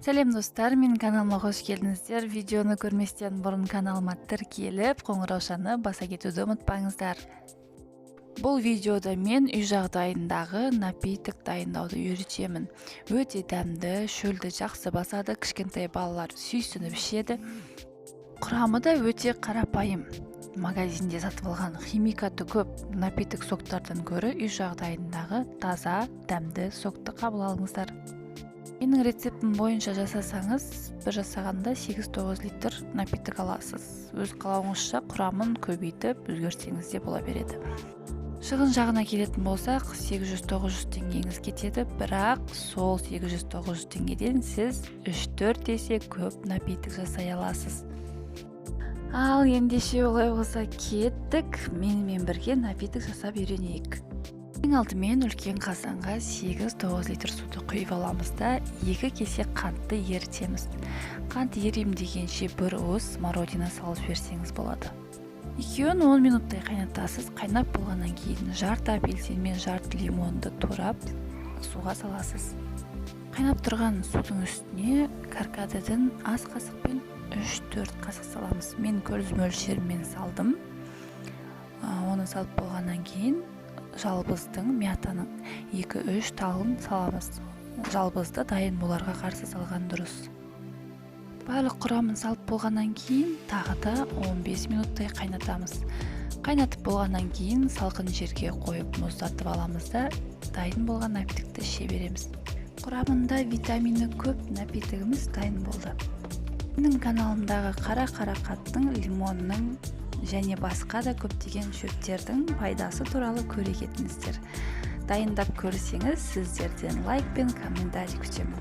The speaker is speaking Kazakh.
Сәлем достар, менің каналыма қош келдіңіздер. Видеоны көрместен бұрын каналыма тіркеліп, қоңыраушаны баса кетуді ұмытпаңыздар. Бұл видеода мен үй жағдайындағы напиток дайындауды үйретемін. Өте дәмді, шөлді жақсы басады, кішкентай балалар сүйсініп ішеді. Құрамы да өте қарапайым. Магазинде сатып алған химикаты көп напиток соктардан гөрі үй жағдайындағы таза, дәмді сокты қабыл алыңыздар. Менің рецептім бойынша жасасаңыз, бір жасағанда 8-9 литр напиток аласыз. Өз қалауыңызша құрамын көбейтіп өзгертсеңіз де бола береді. Шығын жағына келетін болсақ, 800-900 теңгеңіз кетеді, бірақ сол 800-900 теңгеден сіз 3-4 есе көп напиток жасай аласыз. Ал ендеше олай болса кеттік, менімен бірге напиток жасап үйренейік. Ең алдымен үлкен қазанға 8-9 литр суды құйып аламыз да 2 кесе қантты ерітеміз. Қант ерим дегенше бір уыс смородина салып жіберсеңіз болады. Екеуін 10 минуттай қайнатасыз. Қайнап болғаннан кейін жарты апельсин мен жарты лимонды турап суға саласыз. Қайнап тұрған судың үстіне каркадеден аз қасықпен 3-4 қасық саламыз. Мен көз мөлшерімен салдым. Оны салып болғаннан кейін жалбыздың, мятаның 2-3 талын саламыз. Жалбызды дайын боларға қарсы салған дұрыс. Барлық құрамын салып болғаннан кейін тағы да 15 минуттай қайнатамыз. Қайнатып болғаннан кейін салқын жерге қойып мұздатып аламыз да дайын болған напитокты іше береміз. Құрамында витамині көп напитогымыз дайын болды. Менің каналымдағы қара қарақаттың, лимонның және басқа да көптеген шөптердің пайдасы туралы көре кетіңіздер. Дайындап көрсеңіз, сіздерден лайк пен комментарий күтемін.